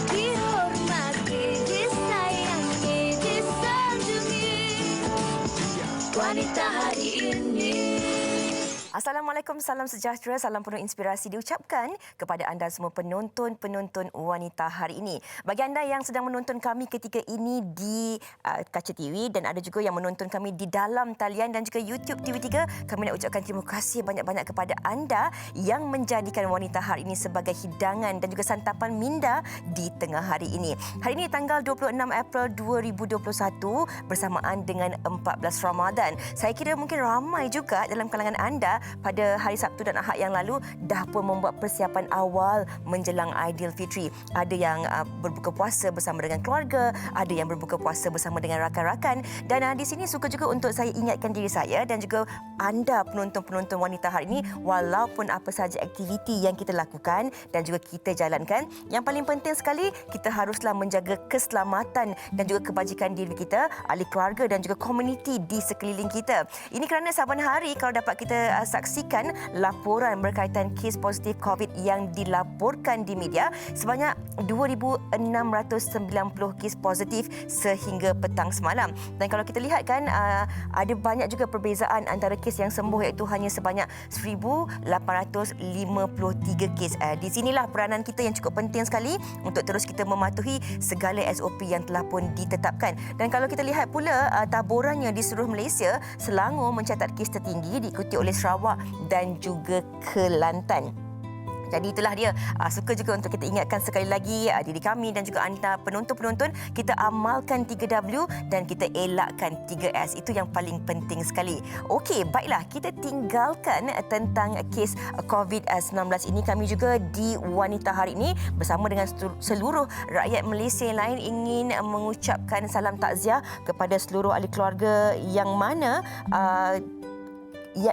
Dihormati, disayangi, disanjungi wanita hari ini. Assalamualaikum, salam sejahtera, salam penuh inspirasi diucapkan kepada anda semua penonton-penonton wanita hari ini. Bagi anda yang sedang menonton kami ketika ini di kaca TV dan ada juga yang menonton kami di dalam talian dan juga YouTube TV3, kami nak ucapkan terima kasih banyak-banyak kepada anda yang menjadikan wanita hari ini sebagai hidangan dan juga santapan minda di tengah hari ini. Hari ini tanggal 26 April 2021 bersamaan dengan 14 Ramadan. Saya kira mungkin ramai juga dalam kalangan anda pada hari Sabtu dan Ahad yang lalu dah pun membuat persiapan awal menjelang Aidilfitri. Ada yang berbuka puasa bersama dengan keluarga, ada yang berbuka puasa bersama dengan rakan-rakan, dan di sini suka juga untuk saya ingatkan diri saya dan juga anda penonton-penonton wanita hari ini, walaupun apa sahaja aktiviti yang kita lakukan dan juga kita jalankan, yang paling penting sekali kita haruslah menjaga keselamatan dan juga kebajikan diri kita, ahli keluarga dan juga komuniti di sekeliling kita. Ini kerana saban hari kalau dapat kita saksikan laporan berkaitan kes positif COVID yang dilaporkan di media, sebanyak 2,690 kes positif sehingga petang semalam. Dan kalau kita lihat kan, ada banyak juga perbezaan antara kes yang sembuh, iaitu hanya sebanyak 1,853 kes. Di sinilah peranan kita yang cukup penting sekali untuk terus kita mematuhi segala SOP yang telah pun ditetapkan. Dan kalau kita lihat pula taburannya di seluruh Malaysia, Selangor mencatat kes tertinggi diikuti oleh Sarawak dan juga Kelantan. Jadi itulah dia. Suka juga untuk kita ingatkan sekali lagi diri kami dan juga anda penonton-penonton, kita amalkan 3W dan kita elakkan 3S. Itu yang paling penting sekali. Okey, baiklah, kita tinggalkan tentang kes COVID-19 ini. Kami juga di Wanita hari ini bersama dengan seluruh rakyat Malaysia yang lain ingin mengucapkan salam takziah kepada seluruh ahli keluarga yang mana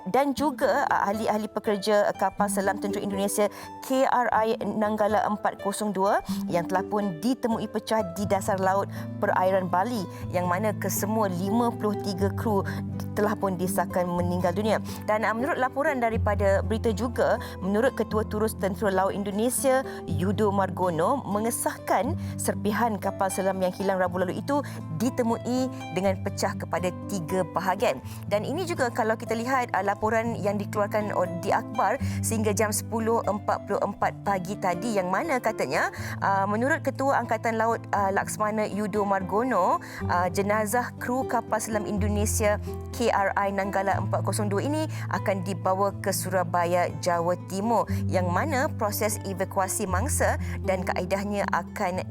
dan juga ahli-ahli pekerja kapal selam Tentera Indonesia KRI Nanggala 402 yang telah pun ditemui pecah di dasar laut perairan Bali, yang mana kesemua 53 kru telah pun disahkan meninggal dunia. Dan menurut laporan daripada berita juga, menurut Ketua Turus Tentera Laut Indonesia Yudo Margono mengesahkan serpihan kapal selam yang hilang Rabu lalu itu ditemui dengan pecah kepada 3 bahagian. Dan ini juga kalau kita lihat laporan yang dikeluarkan di akhbar sehingga jam 10.44 pagi tadi, yang mana katanya menurut Ketua Angkatan Laut Laksmana Yudo Margono, jenazah kru kapal selam Indonesia KRI Nanggala 402 ini akan dibawa ke Surabaya, Jawa Timur, yang mana proses evakuasi mangsa dan kaedahnya akan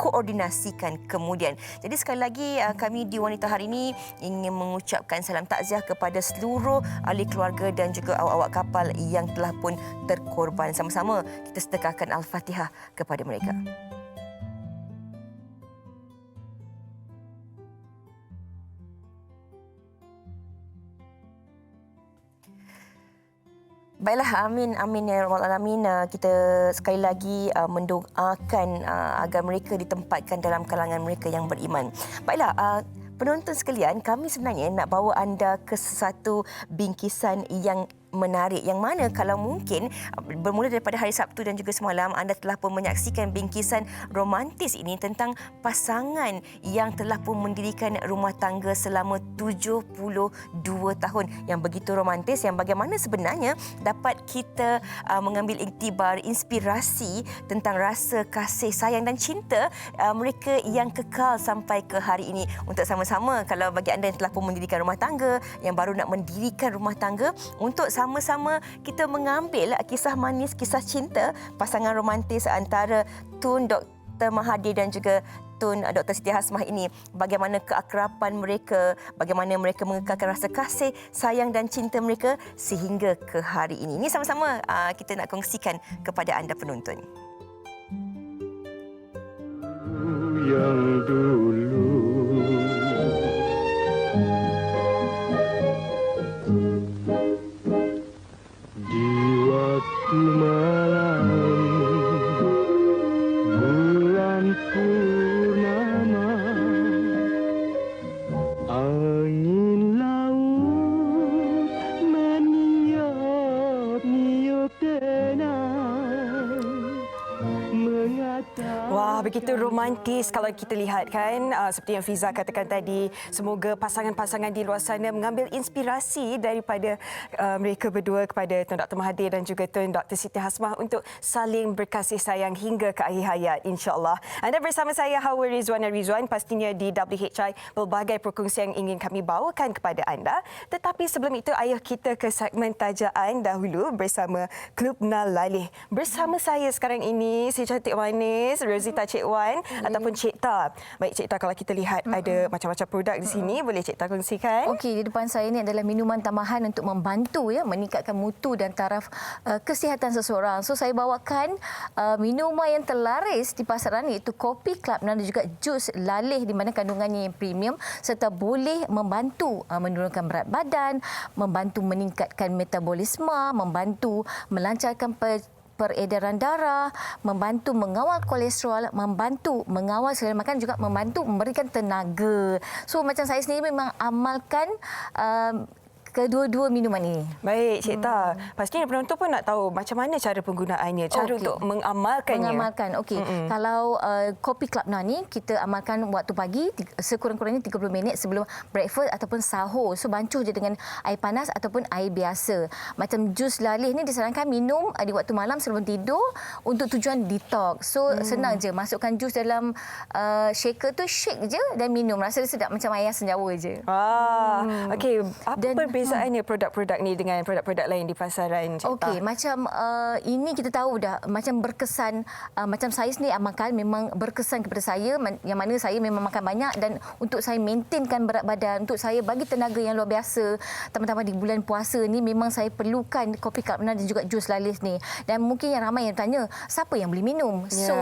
koordinasikan kemudian. Jadi sekali lagi kami di Wanita hari ini ingin mengucapkan salam takziah kepada seluruh ahli keluarga dan juga awak-awak kapal yang telah pun terkorban. Sama-sama kita sedekahkan Al-Fatihah kepada mereka. Baiklah, amin ya rabbal alamin. Kita sekali lagi mendoakan agar mereka ditempatkan dalam kalangan mereka yang beriman. Baiklah, penonton sekalian, kami sebenarnya nak bawa anda ke satu bingkisan yang menarik, yang mana kalau mungkin bermula daripada hari Sabtu dan juga semalam anda telah pun menyaksikan bingkisan romantis ini tentang pasangan yang telah pun mendirikan rumah tangga selama 72 tahun, yang begitu romantis, yang bagaimana sebenarnya dapat kita mengambil iktibar, inspirasi tentang rasa kasih sayang dan cinta mereka yang kekal sampai ke hari ini. Untuk sama-sama, kalau bagi anda yang telah pun mendirikan rumah tangga, yang baru nak mendirikan rumah tangga, untuk sama-sama kita mengambil kisah manis, kisah cinta pasangan romantis antara Tun Dr. Mahathir dan juga Tun Dr. Siti Hasmah ini. Bagaimana keakraban mereka, bagaimana mereka mengekalkan rasa kasih, sayang dan cinta mereka sehingga ke hari ini. Ini sama-sama kita nak kongsikan kepada anda penonton. Yang dulu di waktu malam bulan purnama, angin laut meniup-niup tenang begitu romantis kalau kita lihat kan, seperti yang Fiza katakan tadi, semoga pasangan-pasangan di luar sana mengambil inspirasi daripada mereka berdua kepada Tun Dr. Mahathir dan juga Tun Dr. Siti Hasmah untuk saling berkasih sayang hingga ke akhir hayat, insya-Allah. Anda bersama saya Hawa Rizwana Rizwan, pastinya di WHI pelbagai perkongsian yang ingin kami bawakan kepada anda. Tetapi sebelum itu, ayuh kita ke segmen tajaan dahulu bersama Klub Nalalih. Bersama saya sekarang ini si cantik manis Rosita Cik Wan ataupun Cik Ta. Baik Cik Ta, kalau kita lihat ada macam-macam produk di sini, boleh Cik Ta kongsikan? Okey, di depan saya ini adalah minuman tambahan untuk membantu meningkatkan mutu dan taraf kesihatan seseorang. So saya bawakan minuman yang terlaris di pasaran, iaitu Kopi Club dan juga jus lalih di mana kandungannya yang premium serta boleh membantu menurunkan berat badan, membantu meningkatkan metabolisme, membantu melancarkan peredaran darah, membantu mengawal kolesterol, membantu mengawal selera makan, juga membantu memberikan tenaga. So macam saya sendiri memang amalkan kedua-dua minuman ini. Baik, Cik Ta. Pastinya penonton pun nak tahu macam mana cara penggunaannya, cara untuk mengamalkannya. Mengamalkan, okey. Kalau Kopi Club Now ni, kita amalkan waktu pagi, sekurang-kurangnya 30 minit sebelum breakfast ataupun sahur. So, bancuh je dengan air panas ataupun air biasa. Macam jus lalih ni disarankan minum di waktu malam sebelum tidur untuk tujuan detox. So, senang je. Masukkan jus dalam shaker tu, shake je dan minum. Rasa dia sedap macam air senjawa je. Okey. Apa perbezaannya produk-produk ni dengan produk-produk lain di pasaran, Cik Ta? Okey, macam ini kita tahu dah macam berkesan, macam saya sendiri amalkan memang berkesan kepada saya, yang mana saya memang makan banyak dan untuk saya maintainkan berat badan, untuk saya bagi tenaga yang luar biasa, terutama di bulan puasa ni memang saya perlukan Kopi Club dan juga jus lalis ni. Dan mungkin yang ramai yang tanya, siapa yang boleh minum? So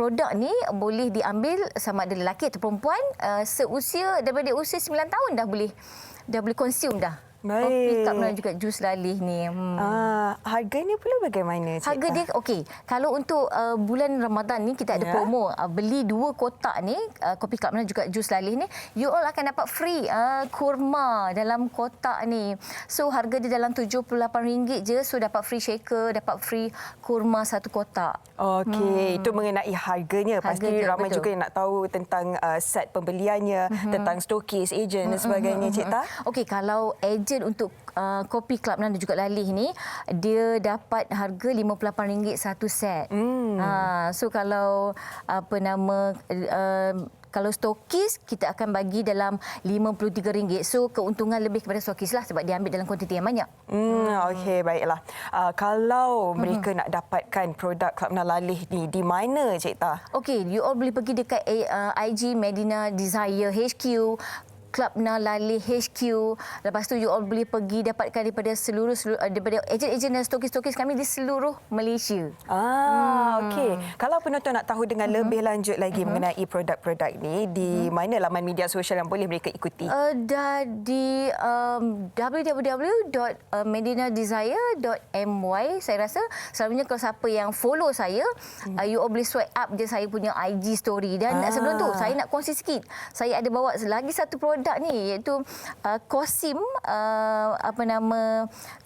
produk ni boleh diambil sama ada lelaki atau perempuan, seusia daripada usia 9 tahun dah boleh consume dah. Baik. Kopi Club dan juga jus lalih ni. Harganya pula bagaimana, Cik Harga Ta? dia okey. Kalau untuk bulan Ramadan ni kita ada promo. Beli 2 kotak ni Kopi Club dan juga jus lalih ni, you all akan dapat free kurma dalam kotak ni. So harga dia dalam RM78 je. So dapat free shaker, dapat free kurma 1 kotak. Okey, itu mengenai harganya. Pasti Harga dia, ramai betul. juga yang nak tahu tentang set pembeliannya, tentang stokis, ejen dan sebagainya, Cik Ta. Okey, kalau ejen untuk Kopi Club dan juga lalih ni, dia dapat harga RM58 satu set. So kalau kalau stokis, kita akan bagi dalam RM53. So keuntungan lebih kepada stokis lah sebab dia ambil dalam kuantiti yang banyak. Okey, baiklah. Kalau mereka nak dapatkan produk Club Nalalih ni, di mana, Cik Ta? Okey, you all boleh pergi dekat IG Medina Desire HQ, Club Nalalih HQ. Lepas tu you all boleh pergi dapatkan daripada daripada ejen-ejen dan stokis-stokis kami di seluruh Malaysia. Okey. Kalau penonton nak tahu dengan lebih lanjut lagi mengenai produk-produk ni, di mana laman media sosial yang boleh mereka ikuti? Di www.medinadesire.my. Saya rasa selalunya kalau siapa yang follow saya, you all boleh swipe up je saya punya IG story. Dan sebelum tu saya nak kongsi sikit. Saya ada bawa lagi satu produk ni, iaitu Kosim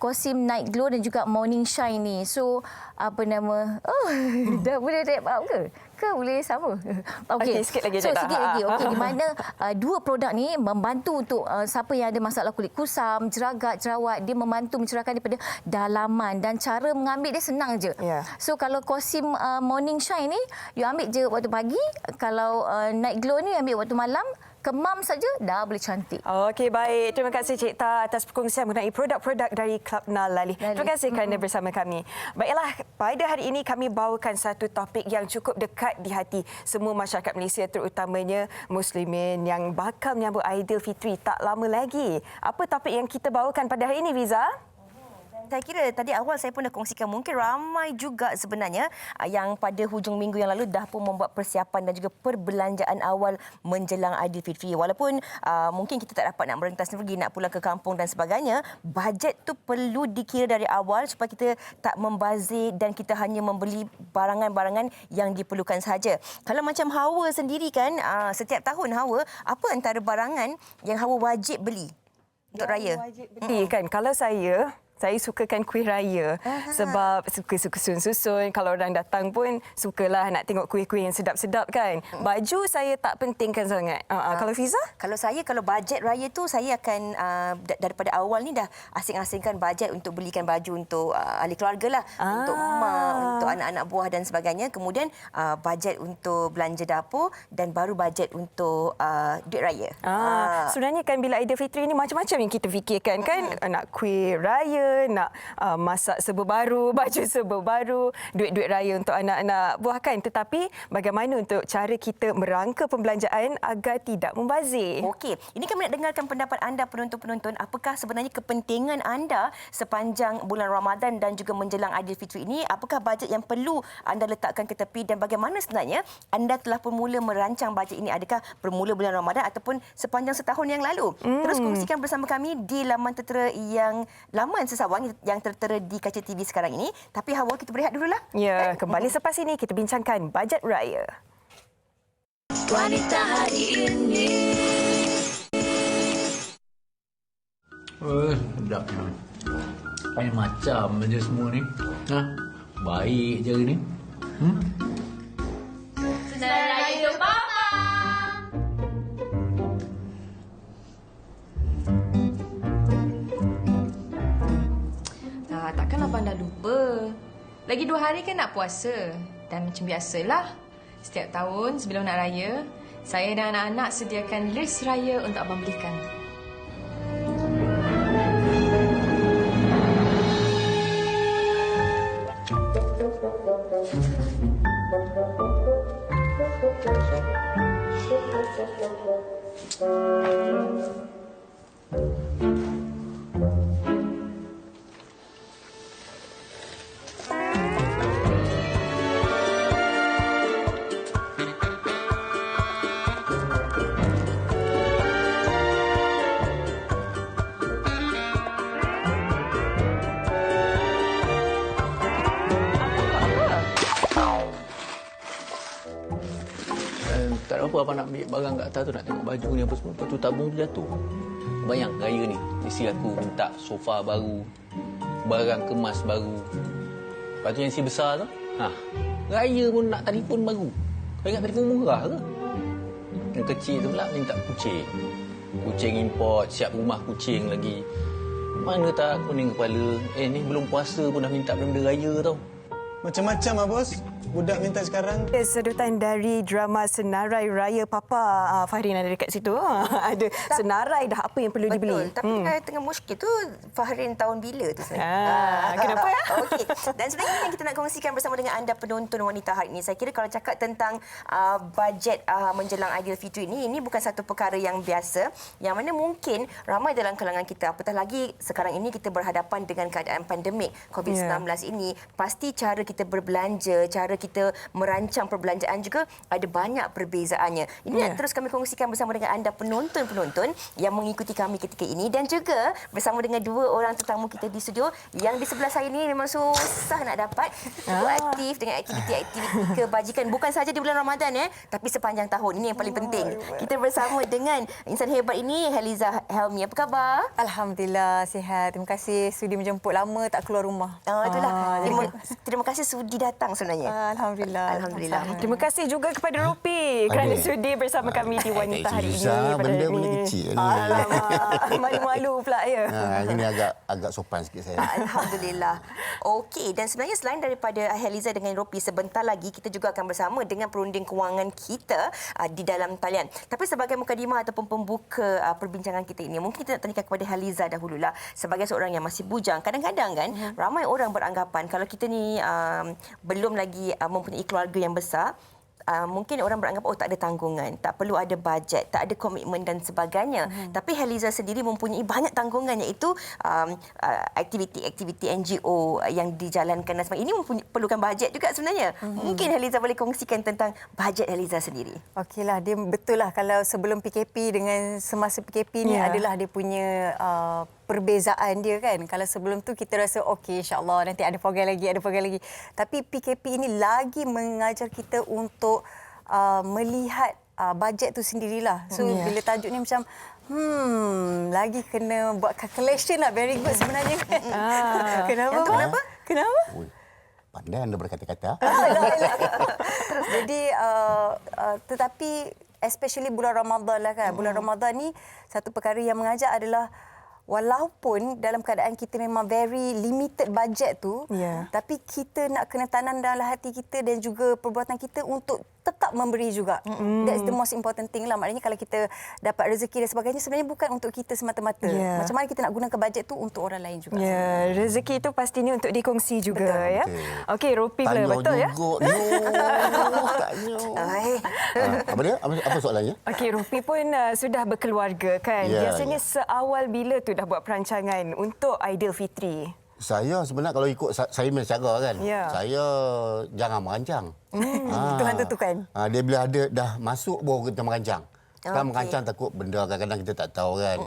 Kosim Night Glow dan juga Morning Shine ni. So dah boleh wrap up ke? Boleh sama? Okey, sikit lagi. So sikit lagi. Okey, di mana dua produk ni membantu untuk siapa yang ada masalah kulit kusam, jeragat, jerawat, dia membantu mencerahkan daripada dalaman dan cara mengambil dia senang je. So kalau Kosim Morning Shine ni, you ambil je waktu pagi. Kalau Night Glow ni ambil waktu malam. Kemam saja dah boleh cantik. Okey, baik. Terima kasih Cik Ta atas perkongsian mengenai produk-produk dari Club Nalalih. Terima kasih kerana bersama kami. Baiklah, pada hari ini kami bawakan satu topik yang cukup dekat di hati semua masyarakat Malaysia, terutamanya Muslimin yang bakal menyambut Aidilfitri tak lama lagi. Apa topik yang kita bawakan pada hari ini, Fiza? Saya kira tadi awal saya pun dah kongsikan, mungkin ramai juga sebenarnya yang pada hujung minggu yang lalu dah pun membuat persiapan dan juga perbelanjaan awal menjelang Aidilfitri. Walaupun mungkin kita tak dapat nak merentas pergi, nak pulang ke kampung dan sebagainya, bajet tu perlu dikira dari awal supaya kita tak membazir dan kita hanya membeli barangan-barangan yang diperlukan sahaja. Kalau macam Hawa sendiri kan, setiap tahun Hawa, apa antara barangan yang Hawa wajib beli untuk raya? Kan, kalau saya Saya sukakan kuih raya sebab suka susun-susun. Kalau orang datang pun sukalah nak tengok kuih-kuih yang sedap-sedap kan. Baju saya tak pentingkan sangat. Kalau Fiza? Kalau bajet raya tu saya akan daripada awal ni dah asing-asingkan bajet untuk belikan baju untuk ahli keluarga lah, untuk mak, untuk anak-anak buah dan sebagainya. Kemudian bajet untuk belanja dapur dan baru bajet untuk duit raya. Sebenarnya kan bila Aidilfitri ni macam-macam yang kita fikirkan kan. Nak kuih raya, nak masak serba baru, baju serba baru, duit-duit raya untuk anak-anak buah kan. Tetapi bagaimana untuk cara kita merangka pembelanjaan agar tidak membazir? Okey, ini kami nak dengarkan pendapat anda penonton-penonton. Apakah sebenarnya kepentingan anda sepanjang bulan Ramadan dan juga menjelang Aidilfitri ini? Apakah bajet yang perlu anda letakkan ke tepi dan bagaimana sebenarnya anda telah bermula merancang bajet ini? Adakah bermula bulan Ramadan ataupun sepanjang setahun yang lalu? Terus kongsikan bersama kami di laman tertera laman Sesawang yang tertera di kaca TV sekarang ini. Tapi Hawa, kita berehat dululah. Ya, kembali selepas ini kita bincangkan bajet raya. Wanita hari ini. Sedap ni. Macam aja semua ni. Baik je ni. Senarai hidup Mama. Takkanlah Abang dah lupa. Lagi 2 hari kan nak puasa. Dan macam biasalah, setiap tahun sebelum nak raya, saya dan anak-anak sediakan lis raya untuk Abang belikan. Tak ada apa abang nak ambil barang kat atas tu, nak tengok baju ni apa semua. Lepas tu tabung tu jatuh. Bayang raya ni, isteri aku minta sofa baru, barang kemas baru. Lepas tu yang si besar tu, raya pun nak telefon baru. Kau ingat telefon murah ke? Yang kecil tu pula minta kucing. Kucing import, siap rumah kucing lagi. Mana tak kuning kepala. Ni belum puasa pun dah minta benda-benda raya tau. Macam-macam lah, bos. Budak minta sekarang. Sedutan dari drama Senarai Raya Papa. Fahrin ada dekat situ. Ada senarai dah apa yang perlu dibeli. Tapi tengah muskil tu Fahrin tahun bila tu sebenarnya? Kenapa ya? Okey. Dan sebenarnya yang kita nak kongsikan bersama dengan anda penonton wanita hari ini, saya kira kalau cakap tentang bajet menjelang Aidilfitri ini bukan satu perkara yang biasa, yang mana mungkin ramai dalam kalangan kita, apatah lagi sekarang ini kita berhadapan dengan keadaan pandemik COVID-19 ini, pasti cara kita berbelanja, cara kita merancang perbelanjaan juga ada banyak perbezaannya. Ini nak terus kami kongsikan bersama dengan anda penonton-penonton yang mengikuti kami ketika ini dan juga bersama dengan 2 orang tetamu kita di studio yang di sebelah saya ni memang susah nak dapat aktif dengan aktiviti-aktiviti kebajikan bukan sahaja di bulan Ramadan tapi sepanjang tahun. Ini yang paling penting. Kita bersama dengan insan hebat ini, Heliza Helmi. Apa khabar? Alhamdulillah sihat. Terima kasih sudi menjemput, lama tak keluar rumah. Itulah. Terima kasih sudi datang sebenarnya. Alhamdulillah. Alhamdulillah. Terima kasih juga kepada Rupi kerana sudi bersama kami di Wanita hari ini. Benda boleh kecil. Alamak, malu-malu pula ya. Ini agak sopan sikit saya. Alhamdulillah. Okey, dan sebenarnya selain daripada Heliza dengan Rupi, sebentar lagi kita juga akan bersama dengan perunding kewangan kita di dalam talian. Tapi sebagai mukadimah ataupun pembuka perbincangan kita ini, mungkin kita nak tanyakan kepada Heliza dahululah. Sebagai seorang yang masih bujang, kadang-kadang kan ramai orang beranggapan kalau kita ni belum lagi mempunyai keluarga yang besar, mungkin orang beranggap tak ada tanggungan, tak perlu ada bajet, tak ada komitmen dan sebagainya. Tapi Heliza sendiri mempunyai banyak tanggungan, iaitu aktiviti-aktiviti NGO yang dijalankan dan sebagainya. Ini perlukan bajet juga sebenarnya. Mungkin Heliza boleh kongsikan tentang bajet Heliza sendiri. Okeylah, dia betul lah kalau sebelum PKP dengan semasa PKP ni adalah dia punya perbezaan dia kan. Kalau sebelum tu kita rasa okey, insya-Allah nanti ada program lagi. Tapi PKP ini lagi mengajar kita untuk melihat bajet tu sendirilah. So bila tajuk ni macam lagi kena buat calculation lah. Very good sebenarnya kan. Kenapa? Kenapa? Ui, pandai anda berkata-kata. Jadi tetapi especially bulan Ramadan lah kan. Bulan Ramadan ni satu perkara yang mengajak adalah walaupun dalam keadaan kita memang very limited budget tu, tapi kita nak kena tanam dalam hati kita dan juga perbuatan kita untuk tetap memberi juga. That's the most important thing lah. Maknanya kalau kita dapat rezeki dan sebagainya, sebenarnya bukan untuk kita semata-mata. Macam mana kita nak gunakan bajet tu untuk orang lain juga. Rezeki itu pastinya untuk dikongsi juga. Ya. Okey, Ropi pula. Betul ya? Apa dia? Apa soalannya? Okey, Ropi pun sudah berkeluarga kan. Biasanya seawal bila tu dah buat perancangan untuk Aidilfitri? Saya sebenarnya kalau ikut saya punya cara kan, saya jangan merancang. Tuhan tentukan. Dia bila ada dah masuk baru kita merancang. Kan merancang takut benda kadang-kadang kita tak tahu kan.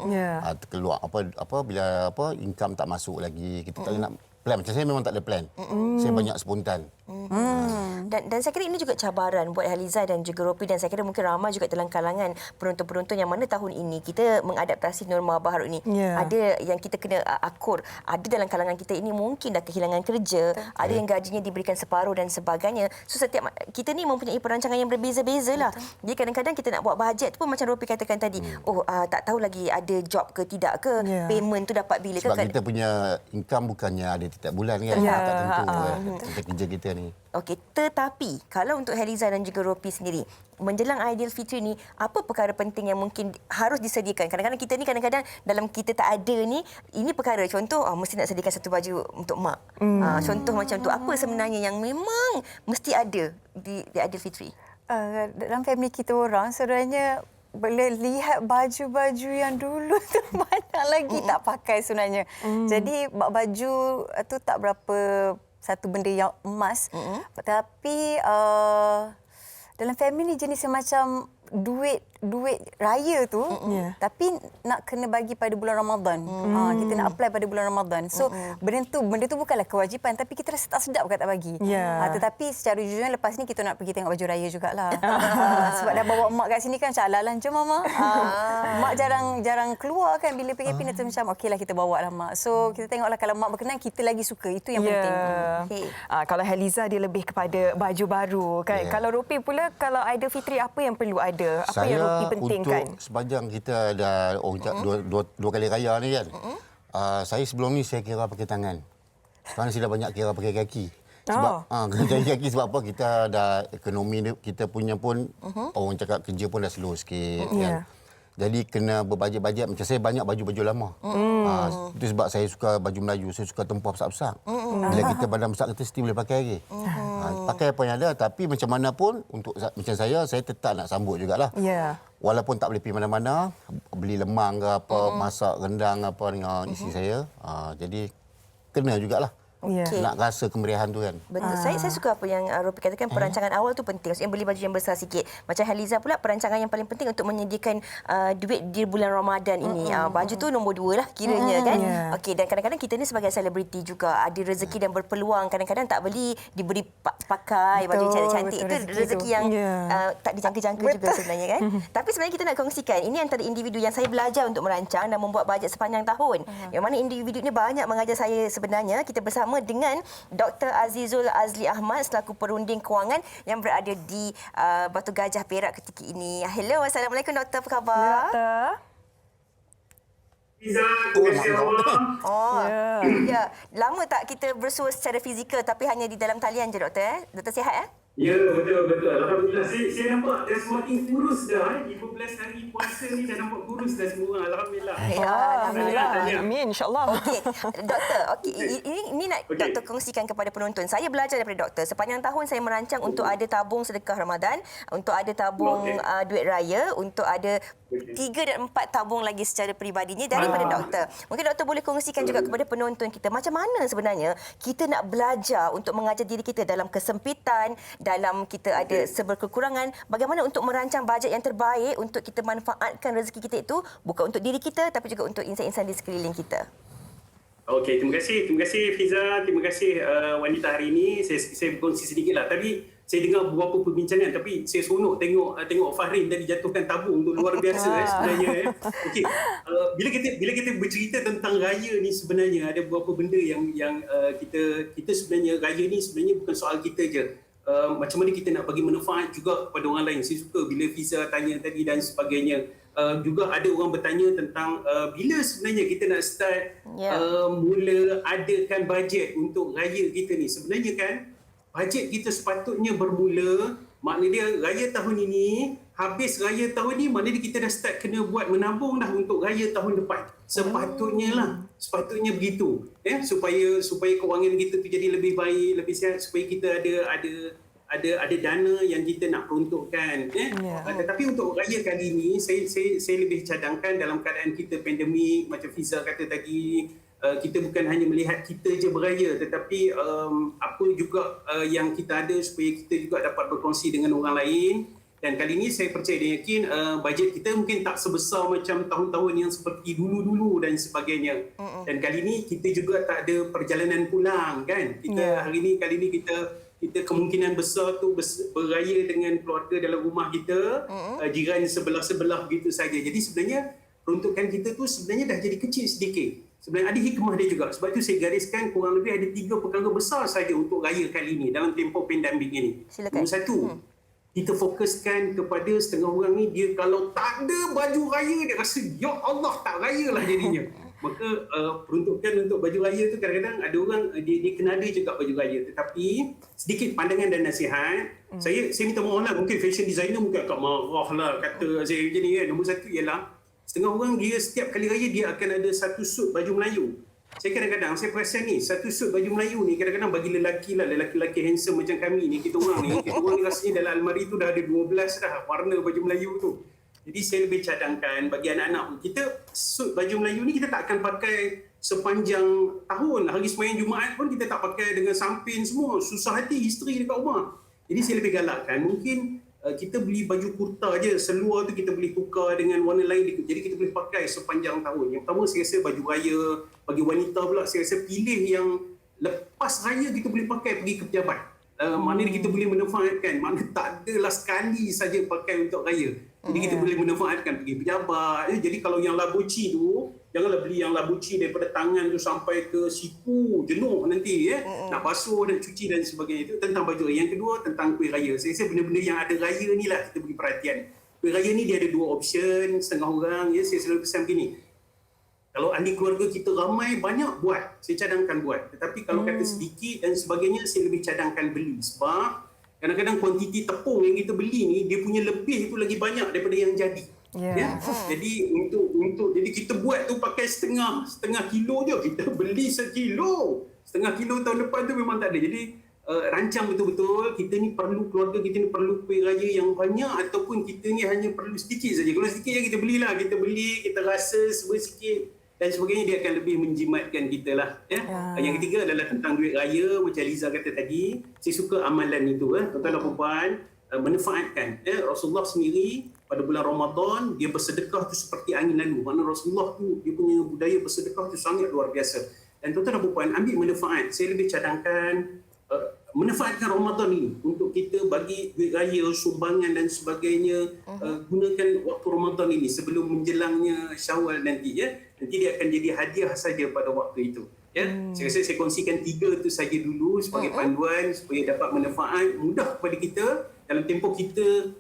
Terkeluar bila income tak masuk lagi, kita tak nak plan. Macam saya memang tak ada plan. Saya banyak spontan. Dan saya kira ini juga cabaran buat Haliza dan juga Ropi, dan saya kira mungkin ramai juga dalam kalangan penonton-penonton yang mana tahun ini kita mengadaptasi norma baharu ini. Ada yang kita kena akur, ada dalam kalangan kita ini mungkin dah kehilangan kerja, ada yang gajinya diberikan separuh dan sebagainya. So setiap kita ni mempunyai perancangan yang berbeza-beza lah. Jadi kadang-kadang kita nak buat bajet tu pun macam Ropi katakan tadi, tak tahu lagi ada job ke tidak ke, payment tu dapat bila sebab ke. Kita punya income bukannya ada tiap bulan kan, tak tentu kan kerja kita ni. Okey, tetapi kalau untuk Haliza dan juga Ropi sendiri, menjelang Aidilfitri ni, apa perkara penting yang mungkin harus disediakan? Kadang-kadang kita ni dalam kita tak ada ni, ini perkara contoh mesti nak sediakan satu baju untuk mak. Contoh macam tu, apa sebenarnya yang memang mesti ada di Aidilfitri? Dalam family kita orang sebenarnya boleh lihat baju-baju yang dulu tu banyak lagi tak pakai sebenarnya. Jadi baju tu tak berapa satu benda yang emas. Tapi dalam family jenis macam duit raya tu, tapi nak kena bagi pada bulan Ramadan. Kita nak apply pada bulan Ramadan. So benda tu bukanlah kewajipan, tapi kita rasa tak sedap kalau tak bagi. Tetapi secara jujurnya lepas ni kita nak pergi tengok baju raya jugalah. Sebab dah bawa mak kat sini kan, macam alalan jom mama. Mak jarang keluar kan bila PKP, macam okeylah kita bawa lah mak. So kita tengoklah kalau mak berkenan, kita lagi suka. Itu yang penting. Kalau Haliza dia lebih kepada baju baru kan. Kalau Ropi pula, kalau Aidilfitri apa yang perlu ada? Apa yang Ropi pentingkan? Untuk sepanjang kita dah dua kali raya ni kan, saya sebelum ni saya kira pakai tangan. Sekarang saya dah banyak kira pakai kaki. Sebab kena kaki sebab apa, kita dah ekonomi kita punya pun orang cakap kerja pun dah slow sikit kan. Jadi kena berbajet-bajet. Macam saya banyak baju-baju lama. Itu sebab saya suka baju Melayu, saya suka tempah besar-besar. Bila kita badan besar, kita mesti boleh pakai lagi. Pakai apa yang ada, tapi macam mana pun untuk macam saya tetap nak sambut jugalah. Walaupun tak boleh pergi mana-mana, beli lemang ke apa, masak rendang apa dengan isteri saya. Jadi kena jugalah. Nak rasa kemeriahan tu kan. Betul. Saya suka apa yang Ropi katakan, perancangan awal tu penting. Maksudnya beli baju yang besar sikit. Macam Haliza pula, perancangan yang paling penting untuk menyediakan duit di bulan Ramadan ini. Baju tu nombor 2 lah kiranya kan. Okey, dan kadang-kadang kita ni sebagai selebriti juga ada rezeki dan berpeluang. Kadang-kadang tak beli, diberi pakai baju cantik-cantik. Itu rezeki yang tak dijangka-jangka juga sebenarnya kan. Tapi sebenarnya kita nak kongsikan, ini antara individu yang saya belajar untuk merancang dan membuat bajet sepanjang tahun. Yang mana individu ni banyak mengajar saya sebenarnya. Kita bersama dengan Dr. Azizul Azli Ahmad selaku perunding kewangan yang berada di Batu Gajah Perak ketika ini. Hello, Assalamualaikum Doktor, apa khabar? Ya. Lama tak kita bersua secara fizikal tapi hanya di dalam talian je Doktor? Doktor sihat Ya, betul. Alhamdulillah. Saya nampak dah semakin kurus dah. 15 hari puasa ni dah nampak kurus dah semua. Alhamdulillah. Alhamdulillah. Amin, insyaAllah. Okey, Doktor. Ini nak Doktor kongsikan kepada penonton. Saya belajar daripada Doktor. Sepanjang tahun saya merancang untuk ada tabung sedekah Ramadan, untuk ada tabung duit raya, untuk ada 3 dan 4 tabung lagi secara peribadinya daripada Doktor. Mungkin Doktor boleh kongsikan juga kepada penonton kita macam mana sebenarnya kita nak belajar untuk mengajar diri kita dalam kesempitan, dalam kita ada seberkekurangan, bagaimana untuk merancang bajet yang terbaik untuk kita manfaatkan rezeki kita itu bukan untuk diri kita tapi juga untuk insan-insan di sekeliling kita. Okey, terima kasih Fiza, terima kasih wanita hari ini. Saya berkongsi sedikitlah. Tapi saya dengar beberapa perbincangan tapi saya seronok tengok Fahrin tadi jatuhkan tabung tu luar biasa sebenarnya. Okey. Bila kita bercerita tentang raya ni sebenarnya ada beberapa benda yang kita sebenarnya raya ni sebenarnya bukan soal kita je. Macam mana kita nak bagi manfaat juga kepada orang lain. Saya suka bila Fiza tanya tadi dan sebagainya. Juga ada orang bertanya tentang bila sebenarnya kita nak start mula adakan bajet untuk raya kita ni. Sebenarnya kan bajet kita sepatutnya bermula, maknanya dia raya tahun ini, habis raya tahun ni maknanya kita dah start kena buat menabung dah untuk raya tahun depan. Sepatutnya begitu. Supaya kewangan kita tu jadi lebih baik, lebih sihat, supaya kita ada dana yang kita nak peruntukkan. Tetapi untuk raya kali ini saya lebih cadangkan dalam keadaan kita pandemik macam Fiza kata tadi, kita bukan hanya melihat kita je beraya tetapi apa juga yang kita ada supaya kita juga dapat berkongsi dengan orang lain. Dan kali ini saya percaya dan yakin bajet kita mungkin tak sebesar macam tahun-tahun yang seperti dulu-dulu dan sebagainya. Dan kali ini kita juga tak ada perjalanan pulang kan. Kali ini kita kemungkinan besar tu beraya dengan keluarga dalam rumah kita, jiran sebelah-sebelah begitu saja. Jadi sebenarnya peruntukan kita tu sebenarnya dah jadi kecil sedikit. Sebenarnya ada hikmah dia juga. Sebab tu saya gariskan kurang lebih ada 3 perkara besar saja untuk raya kali ini dalam tempoh pandemik ini. Silakan. Nombor 1, kita fokuskan kepada setengah orang ni, dia kalau tak ada baju raya dia rasa ya Allah tak raya lah jadinya. Maka peruntukan untuk baju raya tu kadang-kadang ada orang dia kena ada juga baju raya. Tetapi sedikit pandangan dan nasihat, saya minta mohon lah, mungkin fashion designer mungkin agak marah lah kata saya macam ni kan. Nombor 1 ialah setengah orang dia setiap kali raya dia akan ada satu suit baju Melayu. Saya kadang-kadang saya perasan ni satu suit baju Melayu ni kadang-kadang bagi lelaki handsome macam kami ni, kita orang ni rasanya dalam almari tu dah ada 12 dah warna baju Melayu tu. Jadi saya lebih cadangkan bagi anak-anak kita, suit baju Melayu ni kita tak akan pakai sepanjang tahun. Hari sembahyang Jumaat pun kita tak pakai dengan sampin semua. Susah hati isteri dekat rumah. Jadi saya lebih galakkan mungkin kita beli baju kurta je, seluar tu kita boleh tukar dengan warna lain. Jadi kita boleh pakai sepanjang tahun. Yang pertama saya rasa baju raya, bagi wanita pula saya rasa pilih yang lepas raya kita boleh pakai pergi ke pejabat. Maknanya kita boleh manfaatkan. Maknanya tak adalah sekali saja pakai untuk raya. Jadi kita boleh manfaatkan pergi pejabat. Jadi kalau yang labuci tu, janganlah beli yang labuci daripada tangan tu sampai ke siku, jenuh nanti nak basuh dan cuci dan sebagainya. Itu tentang baju raya. Yang kedua tentang kuih raya. Saya rasa benda-benda yang ada raya ni lah kita beri perhatian. Kuih raya ni dia ada 2 option, setengah orang. Saya selalu pesan begini. Kalau ahli keluarga kita ramai, banyak buat. Saya cadangkan buat. Tetapi kalau kata sedikit dan sebagainya, saya lebih cadangkan beli. Sebab kadang-kadang kuantiti tepung yang kita beli ni, dia punya lebih itu lagi banyak daripada yang jadi. Jadi jadi kita buat tu pakai setengah kilo je. Kita beli 1 kilo. Setengah kilo tahun depan tu memang tak ada. Jadi rancang betul-betul, kita ni perlu, keluarga kita ni perlu kuih raya yang banyak ataupun kita ni hanya perlu sedikit saja. Kalau sedikit je kita belilah. Kita beli, kita rasa sikit dan sebagainya, dia akan lebih menjimatkan kita lah. Yang ketiga adalah tentang duit raya. Macam Liza kata tadi, saya suka amalan itu. Tuan-tuan dan puan, manfaatkan. Rasulullah sendiri pada bulan Ramadan, dia bersedekah tu seperti angin lalu. Maknanya Rasulullah tu, dia punya budaya bersedekah tu sangat luar biasa. Dan tuan-tuan dan puan, ambil manfaat. Saya lebih cadangkan manfaatkan Ramadan ini untuk kita bagi duit raya, sumbangan dan sebagainya. Gunakan waktu Ramadan ini sebelum menjelangnya Syawal nanti. Nanti dia akan jadi hadiah saja pada waktu itu. Saya rasa saya kongsikan 3 itu saja dulu sebagai panduan supaya dapat manfaat mudah kepada kita dalam tempoh kita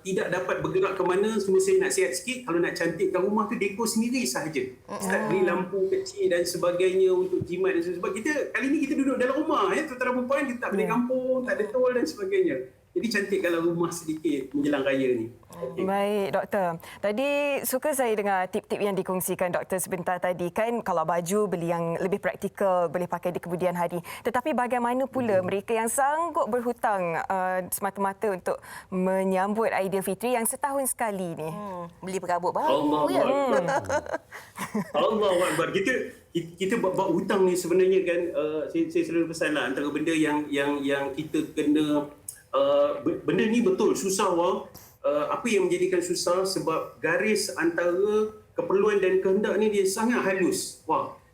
tidak dapat bergerak ke mana. Semua saya nak sihat sikit, kalau nak cantikkan rumah tu dekor sendiri sahaja. Start beli lampu kecil dan sebagainya untuk jimat dan sebagainya. Sebab kita kali ni kita duduk dalam rumah, tuan-tuan dan puan, kita tak balik kampung, tak ada tol dan sebagainya. Jadi cantikkanlah rumah sedikit menjelang raya ni. Baik, Doktor. Tadi suka saya dengar tip-tip yang dikongsikan Doktor sebentar tadi. Kan kalau baju beli yang lebih praktikal, boleh pakai di kemudian hari. Tetapi bagaimana pula mereka yang sanggup berhutang semata-mata untuk menyambut Aidilfitri yang setahun sekali ni? Beli perabot baru. Allahu Akbar. Kita buat hutang ni sebenarnya kan, saya selalu pesan lah, antara benda yang kita kena benda ni betul susah apa yang menjadikan susah sebab garis antara keperluan dan kehendak ni dia sangat halus.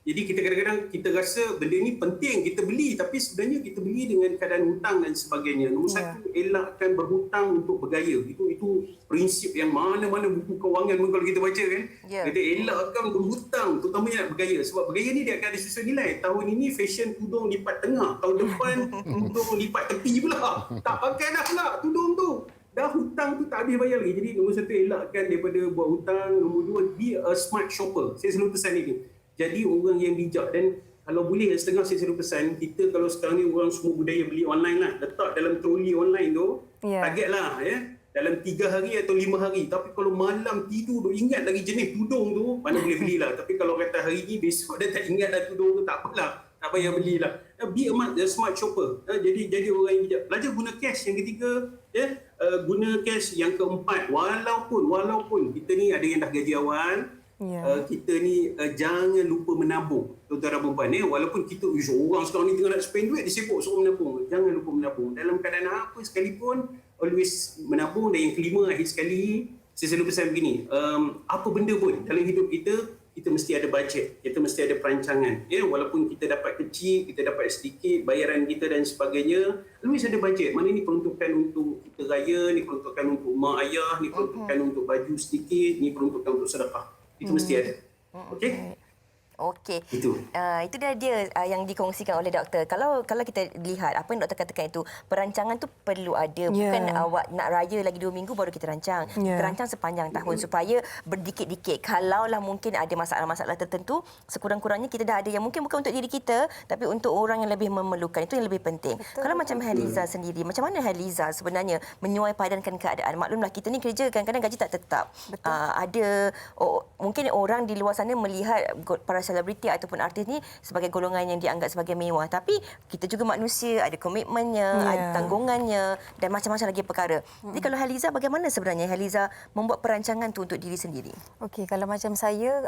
Jadi kita kadang-kadang kita rasa benda ni penting, kita beli, tapi sebenarnya kita beli dengan keadaan hutang dan sebagainya. Nombor satu, elakkan berhutang untuk bergaya. Itu prinsip yang mana-mana buku kewangan pun kalau kita baca kan. Kita elakkan berhutang, terutamanya nak bergaya. Sebab bergaya ni dia akan ada susun nilai. Tahun ini fashion tudung lipat tengah, tahun depan tudung lipat tepi pula. Tak pakai dah pula tudung tu. Dah hutang tu tak habis bayar lagi. Jadi nombor satu, elakkan daripada buat hutang. Nombor dua, be a smart shopper. Saya selalu pesan ini. Jadi orang yang bijak, dan kalau boleh setengah saya selalu pesan, kita kalau sekarang ni orang semua budaya beli online lah, letak dalam troli online tu, target lah dalam 3 hari atau 5 hari. Tapi kalau malam tidur duk ingat lagi jenis tudung tu, mana boleh belilah. Tapi kalau kata hari ni besok dah tak ingat dah tudung tu, tak apalah, tak payah belilah. Be a smart shopper. Jadi orang yang bijak. Belajar guna cash. Yang ketiga, guna cash. Yang keempat, walaupun kita ni ada yang dah gaji awal, kita ni jangan lupa menabung, tuan-tuan dan puan. Walaupun kita orang sekarang ni tengah nak spend duit, dia sibuk suruh menabung. Jangan lupa menabung. Dalam keadaan apa sekalipun, always menabung. Dan yang kelima, akhir sekali, saya selalu pesan begini, apa benda pun dalam hidup kita mesti ada bajet, kita mesti ada perancangan. Walaupun kita dapat kecil, kita dapat sedikit, bayaran kita dan sebagainya, always ada bajet. Mana ni peruntukan untuk kita raya, ni peruntukan untuk mak ayah, ni peruntukan untuk baju sedikit, ni peruntukan untuk sedekah. Itu mesti ada. Okey? Okey. Itu dia yang dikongsikan oleh doktor. Kalau kita lihat apa yang doktor katakan itu, perancangan tu perlu ada. Bukan awak nak raya lagi 2 minggu baru kita rancang. Kita rancang sepanjang tahun supaya berdikit-dikit. Kalaulah mungkin ada masalah-masalah tertentu, sekurang-kurangnya kita dah ada yang mungkin bukan untuk diri kita, tapi untuk orang yang lebih memerlukan. Itu yang lebih penting. Kalau macam Haliza sendiri, macam mana Haliza sebenarnya menyuai padankan keadaan? Maklumlah kita ni kerja kadang-kadang gaji tak tetap. Mungkin orang di luar sana melihat para selebriti ataupun artis ni sebagai golongan yang dianggap sebagai mewah, tapi kita juga manusia, ada komitmennya, ada tanggungannya dan macam-macam lagi perkara. Jadi kalau Haliza, bagaimana sebenarnya Haliza membuat perancangan tu untuk diri sendiri? Okey, kalau macam saya,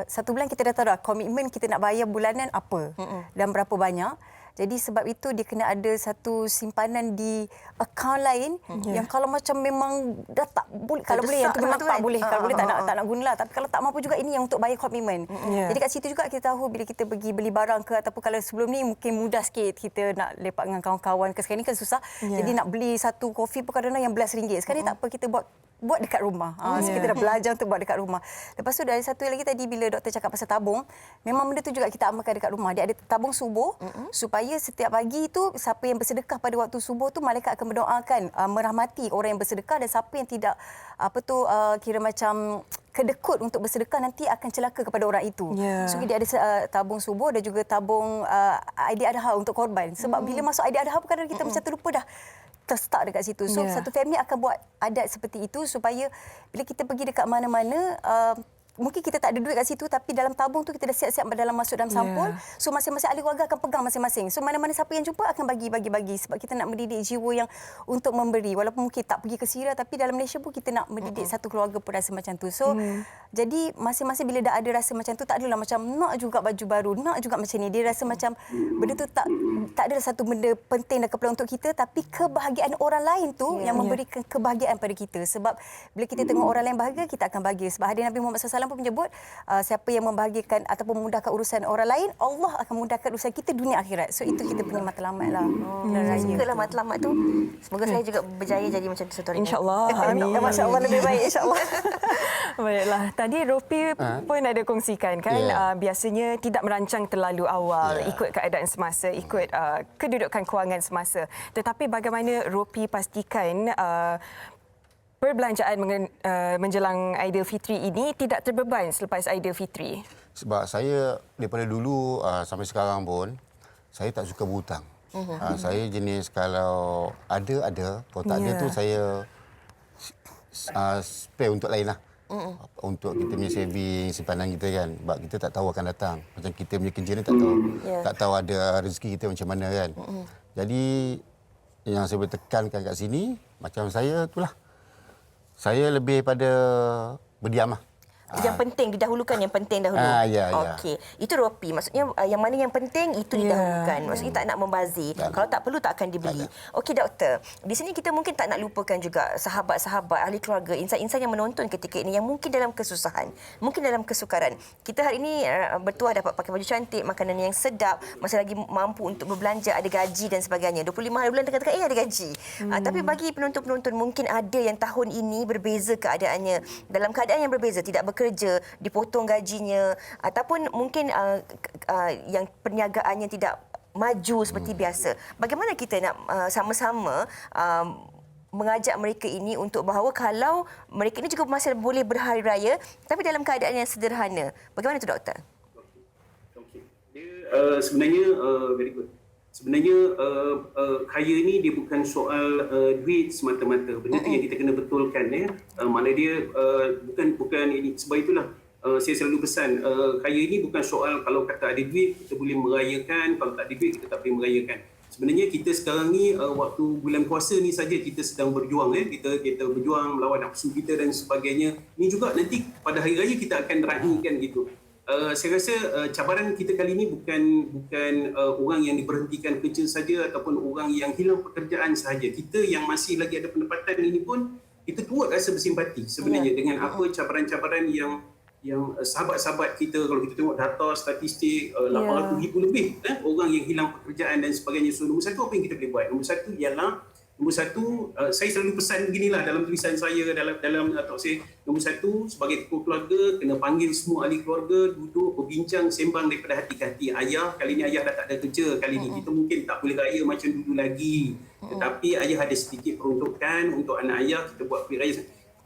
1 bulan kita dah tahu dah komitmen kita nak bayar bulanan apa dan berapa banyak. Jadi sebab itu dia kena ada satu simpanan di akaun lain yang kalau macam memang dah tak boleh, kalau boleh yang tu memang tak boleh, kalau boleh tak nak gunalah, tapi kalau tak mampu juga ini yang untuk bayar komitmen. Jadi kat situ juga kita tahu bila kita pergi beli barang ke, ataupun kalau sebelum ni mungkin mudah sikit kita nak lepak dengan kawan-kawan ke, sekarang ni kan susah. Jadi nak beli satu kopi pun kadang-kadang yang RM11. Sekarang ni tak apa, kita buat dekat rumah. So kita dah belajar untuk buat dekat rumah. Lepas tu dari satu lagi tadi bila doktor cakap pasal tabung, memang benda tu juga kita amalkan dekat rumah. Dia ada tabung subuh supaya setiap pagi tu siapa yang bersedekah pada waktu subuh tu malaikat akan mendoakan, merahmati orang yang bersedekah, dan siapa yang tidak kira macam kedekut untuk bersedekah nanti akan celaka kepada orang itu. So dia ada tabung subuh dan juga tabung Aidil Adha untuk korban. Sebab bila masuk Aidil Adha kadang kita macam terlupa dah terstuck dekat situ. So satu family akan buat adat seperti itu supaya bila kita pergi dekat mana-mana, mungkin kita tak ada duit kat situ, tapi dalam tabung tu kita dah siap-siap dalam masuk dalam sampul. So masing-masing ahli keluarga akan pegang masing-masing. So mana-mana siapa yang jumpa akan bagi. Sebab kita nak mendidik jiwa yang untuk memberi. Walaupun mungkin tak pergi ke Syria, tapi dalam Malaysia pun kita nak mendidik satu keluarga pun rasa macam tu. So jadi masing-masing bila dah ada rasa macam tu, tak adalah macam nak juga baju baru, nak juga macam ni. Dia rasa macam benda tu tak adalah satu benda penting dan kepala untuk kita, tapi kebahagiaan orang lain tu yang memberikan kebahagiaan pada kita. Sebab bila kita tengok orang lain bahagia, kita akan bahagia. Sebab hadis Nabi Muhammad SAW pun menyebut siapa yang membahagiakan ataupun memudahkan urusan orang lain, Allah akan memudahkan urusan kita dunia akhirat. So itu kita punya matlamat lah. Saya sukalah matlamat tu. Semoga saya juga berjaya jadi macam tu satu hari. InsyaAllah. Amin. Masya-Allah lebih baik insya-Allah. Baiklah. Tadi Ropi pun ada kongsikan kan, biasanya tidak merancang terlalu awal, ikut keadaan semasa, ikut kedudukan kewangan semasa. Tetapi bagaimana Ropi pastikan perbelanjaan menjelang Aidilfitri ini tidak terbeban selepas Aidilfitri? Sebab saya daripada dulu sampai sekarang pun, saya tak suka berhutang. Saya jenis kalau ada, kalau tak ada tu saya spare untuk lain lah. Untuk kita punya saving, simpanan kita kan. Sebab kita tak tahu akan datang. Macam kita punya kerja ni tak tahu ada rezeki kita macam mana kan. Jadi yang saya boleh tekankan kat sini, macam saya itulah. Saya lebih pada berdiam lah. Yang penting didahulukan, yang penting dahulu. Ya. Okey. Itu ropi. Maksudnya yang mana yang penting itu didahulukan. Maksudnya tak nak membazir. Kalau tak perlu tak akan dibeli. Okey doktor. Di sini kita mungkin tak nak lupakan juga sahabat-sahabat, ahli keluarga, insan-insan yang menonton ketika ini yang mungkin dalam kesusahan, mungkin dalam kesukaran. Kita hari ini bertuah dapat pakai baju cantik, makanan yang sedap, masih lagi mampu untuk berbelanja, ada gaji dan sebagainya. 25 hari bulan tengah-tengah ada gaji. Tapi bagi penonton-penonton mungkin ada yang tahun ini berbeza keadaannya, dalam keadaan yang berbeza, tidak bekerja, dipotong gajinya, ataupun mungkin yang perniagaannya tidak maju seperti biasa. Bagaimana kita nak sama-sama mengajak mereka ini untuk bahawa kalau mereka ini juga masih boleh berhari raya tapi dalam keadaan yang sederhana. Bagaimana itu doktor? Okey. Dia sebenarnya very good. Sebenarnya kaya ni dia bukan soal duit semata-mata. Benda tu yang kita kena betulkan ya. Mana dia bukan ini, sebab itulah saya selalu pesan kaya ni bukan soal kalau kata ada duit kita boleh merayakan, kalau tak ada duit kita tak boleh merayakan. Sebenarnya kita sekarang ni waktu bulan puasa ni saja kita sedang berjuang ya. Kita berjuang melawan nafsu kita dan sebagainya. Ni juga nanti pada hari raya kita akan raikan gitu. Saya rasa cabaran kita kali ini bukan orang yang diberhentikan kerja saja ataupun orang yang hilang pekerjaan sahaja. Kita yang masih lagi ada pendapatan ini pun kita turut rasa bersimpati sebenarnya dengan apa cabaran-cabaran yang sahabat-sahabat kita, kalau kita tengok data statistik 800,000 lebih orang yang hilang pekerjaan dan sebagainya. So nombor satu apa yang kita boleh buat? Nombor satu, saya selalu pesan beginilah dalam tulisan saya, dalam talk saya. Nombor satu, sebagai ketua keluarga, kena panggil semua ahli keluarga, duduk, berbincang, sembang daripada hati ke hati. Ayah, kali ni ayah dah tak ada kerja. Kali ni kita mungkin tak boleh raya macam dulu lagi. Tetapi ayah ada sedikit peruntukan untuk anak ayah, kita buat kuih raya.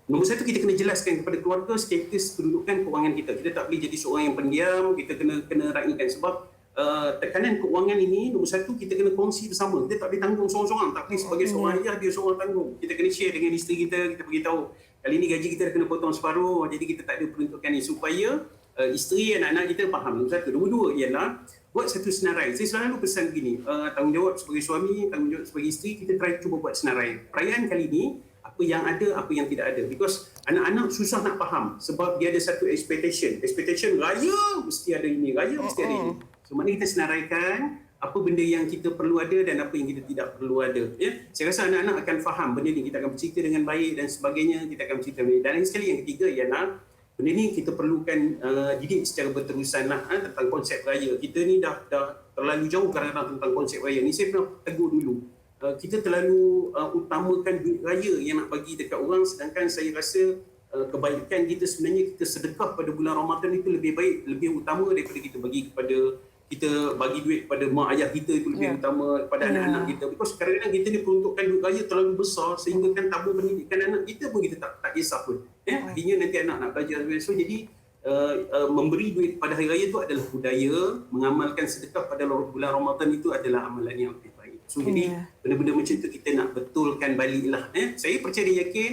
Nombor satu, kita kena jelaskan kepada keluarga status kedudukan kewangan kita. Kita tak boleh jadi seorang yang pendiam, kita kena raikan sebab tekanan keuangan ini, nombor satu, kita kena kongsi bersama. Kita tak boleh tanggung seorang-seorang. Tak boleh sebagai seorang ayah, dia seorang tanggung. Kita kena share dengan isteri kita, kita beritahu. Kali ini gaji kita dah kena potong separuh, jadi kita tak ada peruntukan ini. Supaya isteri, anak-anak kita faham. Nombor satu. Nombor dua ialah, buat satu senarai. Saya selalu pesan begini, tanggungjawab sebagai suami, tanggungjawab sebagai isteri, kita try cuba buat senarai. Perayaan kali ini, apa yang ada, apa yang tidak ada. Because anak-anak susah nak faham sebab dia ada satu expectation. Expectation, raya mesti ada ini, raya mesti ada ini. So, mana kita senaraikan apa benda yang kita perlu ada dan apa yang kita tidak perlu ada. Ya? Saya rasa anak-anak akan faham benda ni. Kita akan bercerita dengan baik dan sebagainya. Kita akan bercerita dengan baik. Dan sekali yang ketiga ialah benda ni kita perlukan didik secara berterusan lah, tentang konsep raya. Kita ni dah terlalu jauh kadang-kadang tentang konsep raya ni. Saya pernah tegur dulu. Kita terlalu utamakan duit raya yang nak bagi dekat orang, sedangkan saya rasa kebaikan kita sebenarnya kita sedekah pada bulan Ramadan itu lebih baik, lebih utama daripada kita bagi duit kepada mak ayah kita, itu lebih utama kepada anak-anak kita. Because kadang-kadang kita ni peruntukan duit raya terlalu besar sehingga kan tabung pendidikan anak kita pun kita tak kisah pun. Akhirnya nanti anak nak belajar. So jadi memberi duit pada hari raya itu adalah budaya, mengamalkan sedekah pada bulan Ramadan itu adalah amalan yang lebih baik. So jadi benda-benda macam itu kita nak betulkan baliklah. Saya percaya dan yakin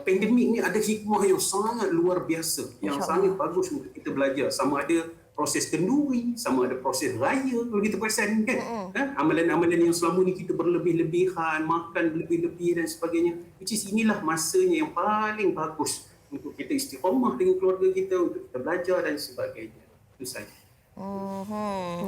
pandemik ni ada hikmah yang sangat luar biasa, yang sangat bagus untuk kita belajar. Sama ada proses kenduri, sama ada proses raya, kalau kita perasan kan. Amalan-amalan yang selama ni kita berlebih-lebihan, makan berlebih-lebih dan sebagainya. Which is inilah masanya yang paling bagus untuk kita istiqamah dengan keluarga kita, untuk kita belajar dan sebagainya. Itu saja.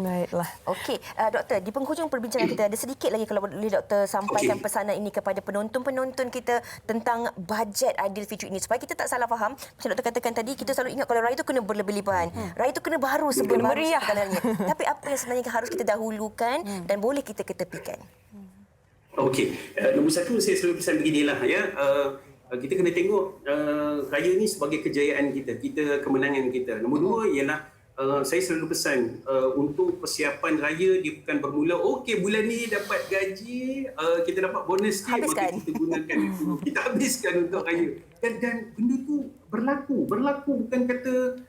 Baiklah. Okey, doktor, di penghujung perbincangan kita ada sedikit lagi kalau boleh doktor sampaikan pesanan ini kepada penonton-penonton kita tentang bajet Aidilfitri ini supaya kita tak salah faham. Macam doktor katakan tadi, kita selalu ingat kalau raya itu kena berlebih-lebihan. Raya itu kena baru sebelum meriah sebenarnya. Tapi apa yang sebenarnya harus kita dahulukan dan boleh kita ketepikan? Okey, nombor satu saya selalu pesan beginilah ya. Kita kena tengok raya ni sebagai kejayaan kita, kemenangan kita. Nombor dua ialah saya selalu pesan untuk persiapan raya dia bukan bermula okey bulan ni dapat gaji, kita dapat bonus sikit, maka kita gunakan itu, kita habiskan untuk raya. Dan benda tu berlaku bukan kata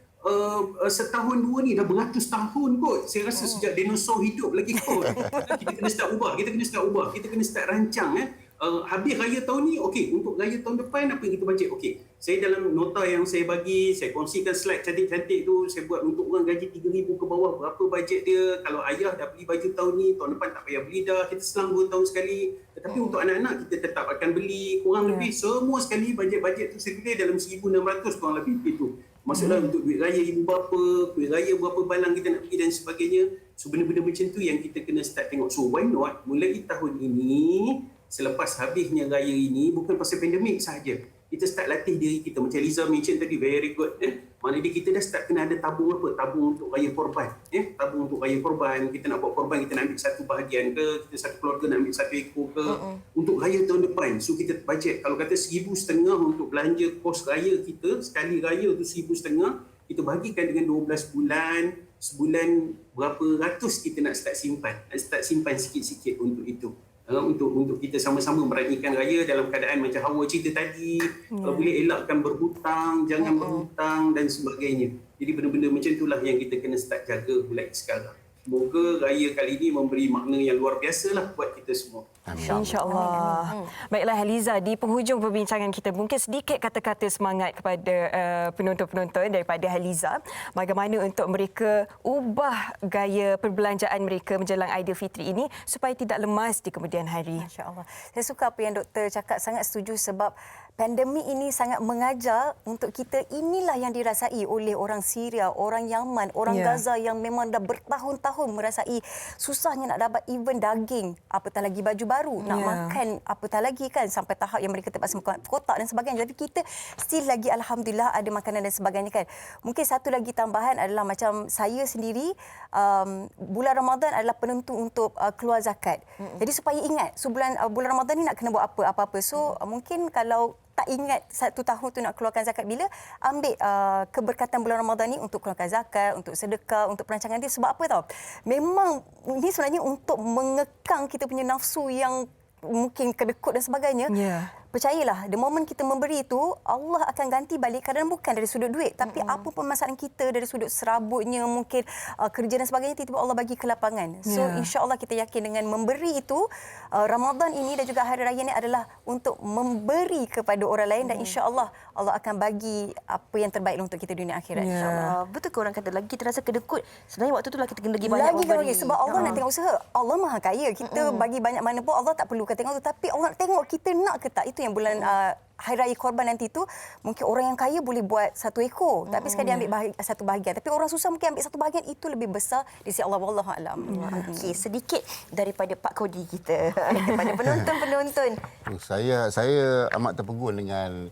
setahun dua ni, dah beratus tahun kot. Saya rasa sejak dinosaur hidup lagi kot. Kita kena start ubah, kita kena start rancang. Habis raya tahun ni, okey, untuk raya tahun depan apa yang kita bajet? Okey, saya dalam nota yang saya bagi, saya kongsikan slide cantik-cantik tu, saya buat untuk orang gaji 3,000 ke bawah, berapa bajet dia. Kalau ayah dah beli baju tahun ni, tahun depan tak payah beli dah, kita selang 2 tahun sekali. Tetapi untuk anak-anak, kita tetap akan beli kurang lebih semua sekali bajet-bajet tu saya pilih dalam 1,600 kurang lebih itu. Maksudnya untuk duit raya ibu bapa, duit raya berapa balang kita nak pergi dan sebagainya. So benda-benda macam tu yang kita kena start tengok. So why not mulai tahun ini, selepas habisnya raya ini, bukan pasal pandemik sahaja. Kita start latih diri kita. Macam Liza mention tadi, very good. Maknanya kita dah start kena ada tabung apa? Tabung untuk raya korban. Tabung untuk raya korban. Kita nak buat korban, kita nak ambil satu bahagian ke, kita satu keluarga nak ambil satu ekor ke. Untuk raya tahun depan. So kita bajet. Kalau kata 1,500 untuk belanja kos raya kita, sekali raya tu 1,500, kita bahagikan dengan 12 bulan. Sebulan berapa ratus kita nak start simpan. Nak start simpan sikit-sikit untuk itu. Untuk kita sama-sama meraihkan raya dalam keadaan macam Hawa cerita tadi, kalau boleh elakkan berhutang, jangan berhutang dan sebagainya. Jadi benda-benda macam itulah yang kita kena start jaga mulai sekarang. Semoga raya kali ini memberi makna yang luar biasa lah buat kita semua. InsyaAllah. Baiklah Haliza, di penghujung perbincangan kita mungkin sedikit kata-kata semangat kepada penonton-penonton daripada Haliza. Bagaimana untuk mereka ubah gaya perbelanjaan mereka menjelang Aidilfitri ini supaya tidak lemas di kemudian hari. InsyaAllah. Saya suka apa yang doktor cakap, sangat setuju sebab pandemik ini sangat mengajar untuk kita, inilah yang dirasai oleh orang Syria, orang Yaman, orang Gaza yang memang dah bertahun-tahun merasai susahnya nak dapat even daging, apatah lagi baju baru, nak makan apatah lagi kan, sampai tahap yang mereka terpaksa makan kotak dan sebagainya. Tapi kita still lagi alhamdulillah ada makanan dan sebagainya kan. Mungkin satu lagi tambahan adalah macam saya sendiri, bulan Ramadan adalah penentu untuk keluar zakat. Jadi supaya ingat, so bulan Ramadan ni nak kena buat apa-apa. So mungkin kalau tak ingat satu tahun tu nak keluarkan zakat bila, ambil keberkatan bulan Ramadan ni untuk keluarkan zakat, untuk sedekah, untuk perancangan dia. Sebab apa tau? Memang ini sebenarnya untuk mengekang kita punya nafsu yang mungkin kedekut dan sebagainya. Percayalah, the moment kita memberi itu, Allah akan ganti balik. Kadang bukan dari sudut duit, tapi apa permasalahan kita dari sudut serabutnya, mungkin kerja dan sebagainya, tiba-tiba Allah bagi kelapangan. So insya-Allah kita yakin dengan memberi itu, Ramadan ini dan juga hari raya ini adalah untuk memberi kepada orang lain dan insya-Allah Allah akan bagi apa yang terbaik untuk kita dunia akhirat insya-Allah. Betul ke orang kata lagi kita rasa kedekut, sebenarnya waktu itulah kita kena lagi banyak memberi. Sebab Allah nak tengok usaha. Allah Maha Kaya. Kita bagi banyak mana pun Allah tak perlukan tengok tu, tapi Allah nak tengok kita nak ke tak. Itu yang bulan Hari Raya Korban nanti tu, mungkin orang yang kaya boleh buat satu ekor, tapi sekali dia ambil satu bahagian. Tapi orang susah mungkin ambil satu bahagian, itu lebih besar di sisi Allah. Wallahu a'lam. Okey, sedikit daripada Pak Kodi kita kepada penonton-penonton. Saya amat terpegun dengan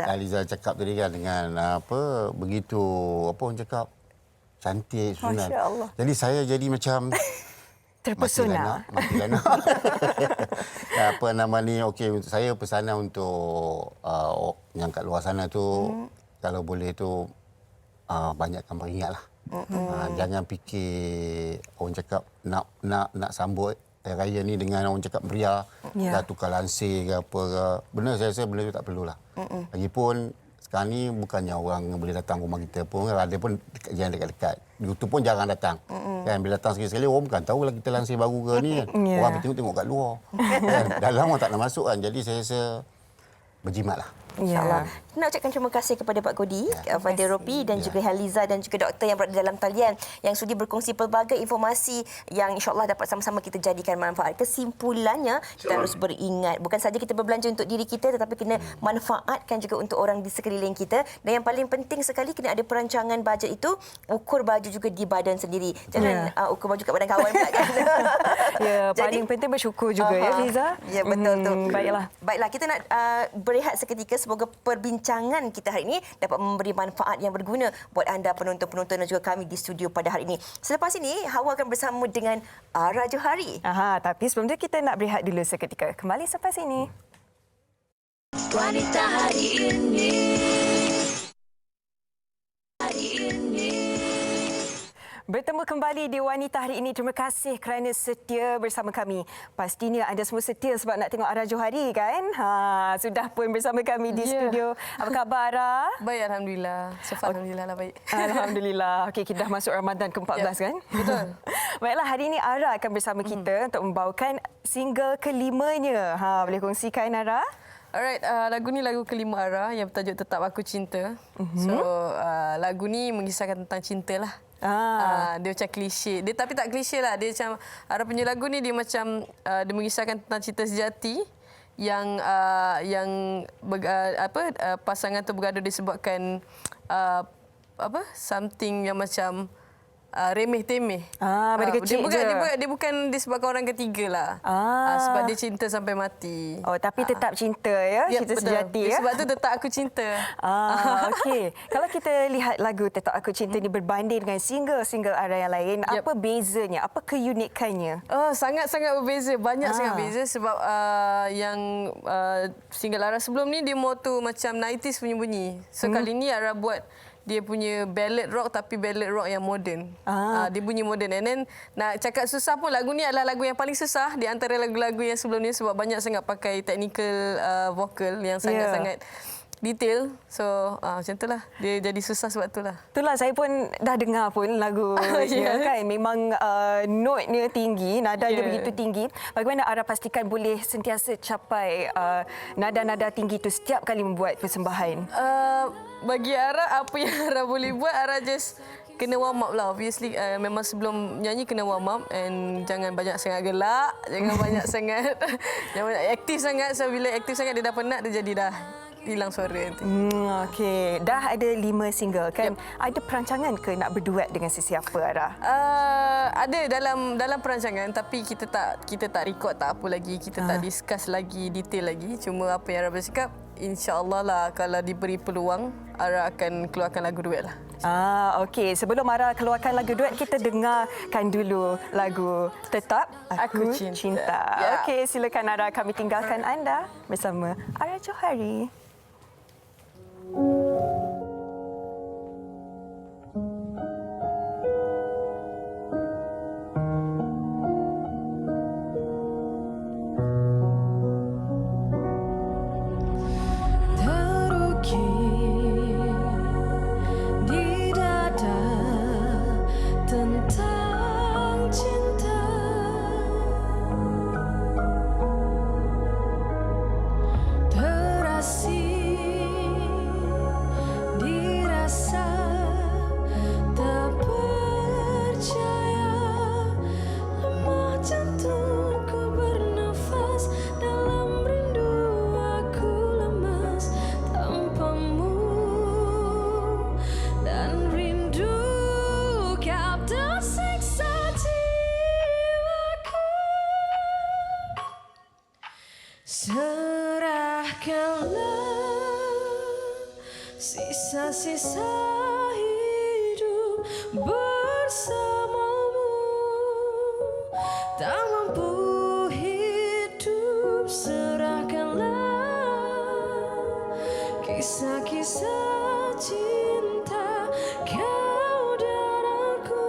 Haliza cakap tadi kan, dengan begitu orang cakap cantik, sunat. Masya-Allah. Jadi saya jadi macam terpesona. Matilah nak. Apa nama ni, okey, saya pesanan untuk yang kat luar sana tu, kalau boleh tu banyakkan beringatlah. Jangan fikir orang cakap nak sambut raya ni dengan orang cakap meriah, dah tukar lansir ke apa ke. Benar, saya rasa benda tu tak perlulah. Lagipun sekarang ni bukannya orang boleh datang rumah kita pun, ada pun yang dekat-dekat. YouTube pun jarang datang. Kan, bila datang sekali-sekali orang bukan tahulah kita lansir baru ke ni kan. Orang tengok kat luar. Kan, dalam orang tak nak masuk kan. Jadi saya rasa berjimatlah. InsyaAllah. Nak ucapkan terima kasih kepada Pak Kodi, kepada Ropi dan juga Haliza dan juga doktor yang berada dalam talian yang sudi berkongsi pelbagai informasi yang insyaAllah dapat sama-sama kita jadikan manfaat. Kesimpulannya, kita harus beringat. Bukan saja kita berbelanja untuk diri kita, tetapi kena manfaatkan juga untuk orang di sekeliling kita. Dan yang paling penting sekali, kena ada perancangan bajet itu, ukur baju juga di badan sendiri. Jangan ukur baju kat badan kawan pula kan. Paling penting bersyukur juga ya Liza. Ya, betul tu. Baiklah, kita nak berehat seketika. Semoga perbincangan kita hari ini dapat memberi manfaat yang berguna buat anda penonton-penonton dan juga kami di studio pada hari ini. Selepas ini, Hawa akan bersama dengan Ara Johari. Tapi sebelum itu kita nak berehat dulu seketika. Kembali selepas ini. Wanita hari ini. Bertemu kembali di Wanita hari ini. Terima kasih kerana setia bersama kami. Pastinya anda semua setia sebab nak tengok Ara Johari kan? Sudah pun bersama kami di studio. Apa khabar Ara? Baik, Alhamdulillah. Alhamdulillah lah baik. Alhamdulillah. Okey, kita dah masuk Ramadan ke-14 kan? Betul. Baiklah, hari ini Ara akan bersama kita untuk membawakan single kelimanya. Boleh kongsikan Ara? Alright, lagu ni lagu kelima Ara yang bertajuk Tetap Aku Cinta. So, lagu ni mengisahkan tentang cinta lah. Dia macam klise. Dia tapi tak klise lah. Dia macam Ara punya lagu ni dia macam dia mengisahkan tentang cinta sejati pasangan tu bergaduh disebabkan something yang macam remeh-temeh. Pada kecil dia bukan disebabkan orang ketiga lah. Sebab dia cinta sampai mati. Oh, tapi tetap cinta ya, cinta betul. sejati ya. Sebab tu Tetap Aku Cinta. Okey. Kalau kita lihat lagu Tetap Aku Cinta ni berbanding dengan single-single Ara yang lain, apa bezanya? Apa keunikannya? Sangat-sangat berbeza. Banyak sangat beza sebab yang single Ara sebelum ni dia more tu macam 90s punya bunyi. So kali ni Ara buat dia punya ballad rock tapi ballad rock yang moden. Dia bunyi moden. And then nak cakap susah pun, lagu ni adalah lagu yang paling susah di antara lagu-lagu yang sebelum ni sebab banyak sangat pakai technical vocal yang sangat-sangat detail. So macam itulah. Dia jadi susah sebab itulah. Itulah saya pun dah dengar pun lagu kan. Memang note-nya tinggi, nada dia begitu tinggi. Bagaimana Ara pastikan boleh sentiasa capai nada-nada tinggi itu setiap kali membuat persembahan? Bagi Ara, apa yang Ara boleh buat, Ara just kena warm up lah. Obviously, memang sebelum nyanyi kena warm up and jangan banyak sangat gelak, jangan banyak sangat aktif sangat. So bila aktif sangat dia dah penat, dia jadi dah hilang suara nanti. Okey, dah ada 5 single kan? Ada perancangan ke nak berduet dengan sesiapa Ara? Ada dalam perancangan tapi kita tak record tak apa lagi, kita tak discuss lagi detail lagi. Cuma apa yang Ara bercakap, insya-Allah lah kalau diberi peluang Ara akan keluarkan lagu duet lah. Okey. Sebelum Ara keluarkan lagu duet, kita dengarkan dulu lagu Tetap Aku Cinta. Okey, silakan Ara, kami tinggalkan anda bersama Ara Johari. Sisa-sisa hidup bersamamu, tak mampu hidup, serahkanlah kisah-kisah cinta kau dan aku.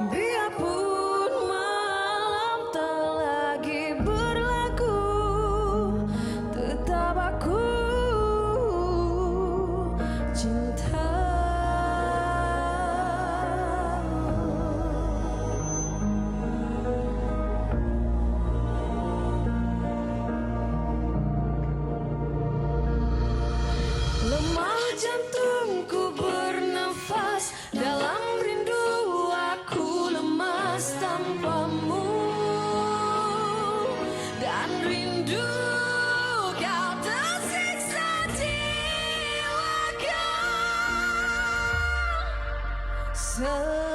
Biarpun malam tak lagi berlaku, tetap aku jantungku bernafas dalam rindu, aku lemas tanpamu, dan rindu kau tersiksa jiwaku. Serahkanlah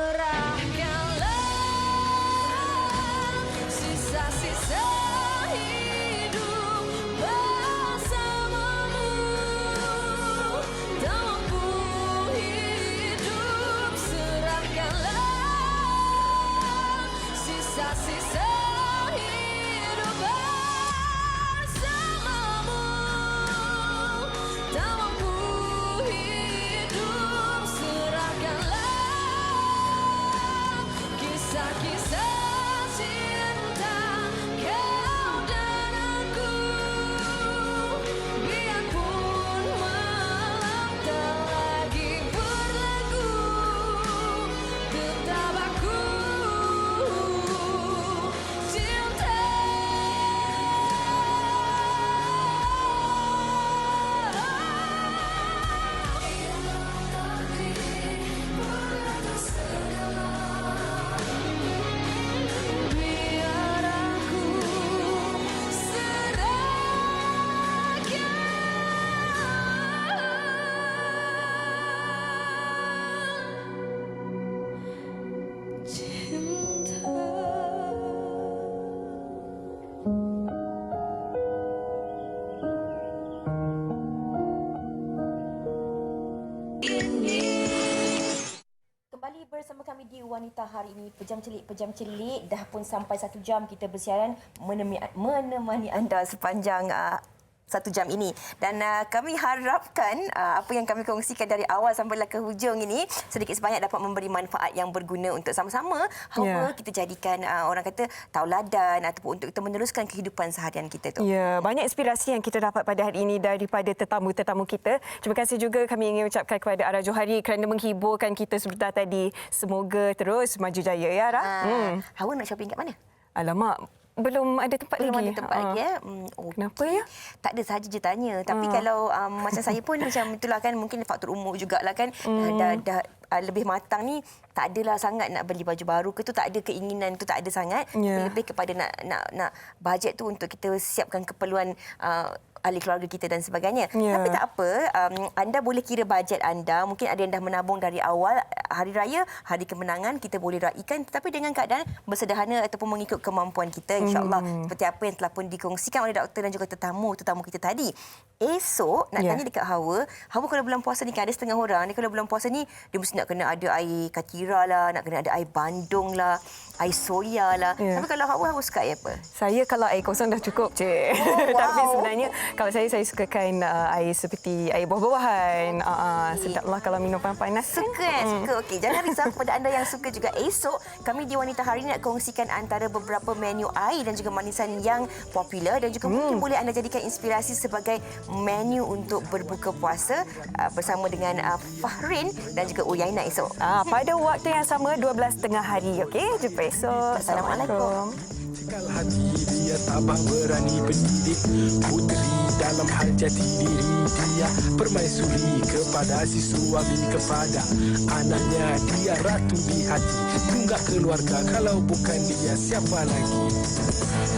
sisa-sisa hidup bersamamu, tak mampu hidup, serahkanlah sisa-sisa hidup bersamamu, tak mampu hidup, serahkanlah kisah-kisah cinta kau dan aku. Biarpun malam tak lagi berlaku, tetap aku bersama kami di Wanita hari ini. Pejam celik. Dah pun sampai 1 jam kita bersiaran menemani anda sepanjang 1 jam ini. Dan kami harapkan apa yang kami kongsikan dari awal sampailah ke hujung ini sedikit sebanyak dapat memberi manfaat yang berguna untuk sama-sama kita jadikan orang kata tauladan ataupun untuk kita meneruskan kehidupan seharian kita tu. Ya, banyak inspirasi yang kita dapat pada hari ini daripada tetamu-tetamu kita. Terima kasih juga kami ingin ucapkan kepada Ara Johari kerana menghiburkan kita sebentar tadi. Semoga terus maju jaya ya, Ara. Hawa nak shopping kat mana? Alamak, belum ada tempat lagi. Belum ada tempat lagi ya. Kenapa ya? Tak ada, sahaja je tanya. Tapi kalau macam saya pun macam itulah kan, mungkin faktor umur jugalah kan. Dah lebih matang ni, tak adalah sangat nak beli baju baru ke tu, tak ada keinginan tu, tak ada sangat. Lebih kepada nak bajet tu untuk kita siapkan keperluan ahli keluarga kita dan sebagainya. Tapi tak apa, anda boleh kira bajet anda. Mungkin ada yang dah menabung dari awal. Hari raya, hari kemenangan, kita boleh raikan tetapi dengan keadaan bersederhana ataupun mengikut kemampuan kita, insya-Allah. Seperti apa yang telah pun dikongsikan oleh doktor dan juga tetamu kita tadi. Esok nak tanya dekat Hawa kalau bulan puasa ni kan ada setengah orang ni, kalau bulan puasa ni dia mesti nak kena ada air katira lah, nak kena ada air bandung lah, air soya lah. Tapi kalau Hawa suka air apa? Saya kalau air kosong dah cukup je. Tapi sebenarnya kalau saya sukakan air seperti air buah-buahan. Sedaplah kalau minum panas. Suka suka. Okey, jangan risau kepada anda yang suka juga. Esok kami di Wanita hari ini nak kongsikan antara beberapa menu air dan juga manisan yang popular dan juga mungkin boleh anda jadikan inspirasi sebagai menu untuk berbuka puasa bersama dengan Fahrin dan juga Uyaina esok. Pada waktu yang sama 12.30 hari. Okey, jumpa esok. Assalamualaikum. Cekal hati dia tabah berani pendidik puteri dalam hal jati diri dia permaisuri kepada si suami kepada anaknya dia ratu di hati tunggak keluarga kalau bukan dia siapa lagi.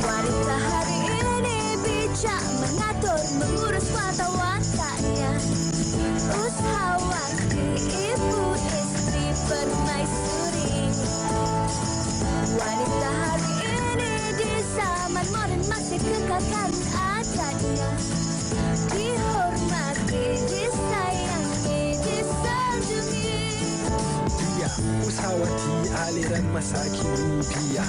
Wanita hari ini bijak mengatur mengurus mata-matanya, usahawati ibu istri permaisuri. Wanita hari ini di zaman modern masih kekalkan adatnya, dihormati, disayangi, disanjungi. Dia usahawati aliran masa kini dia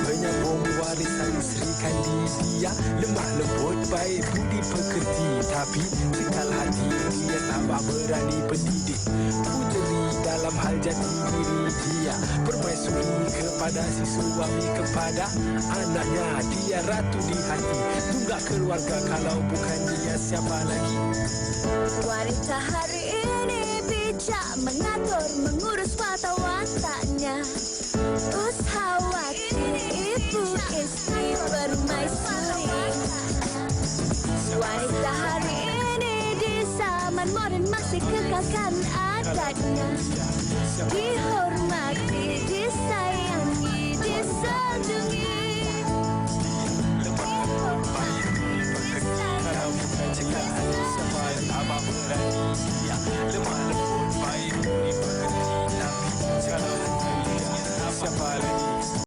penyambung warisan Sri Kandi dia lemah lembut baik budi pekerti tapi cekal hati dia tambah berani pendidik puteri dalam hal jati diri dia permaisuri kepada si suami kepada anaknya dia ratu di hati tunggak keluarga kalau bukan dia siapa lagi. Wanita hari ini bijak mengatur mengurus mata-matanya, usahawati ibu istri permaisuri. Wanita hari ini di zaman modern masih kekalkan adatnya,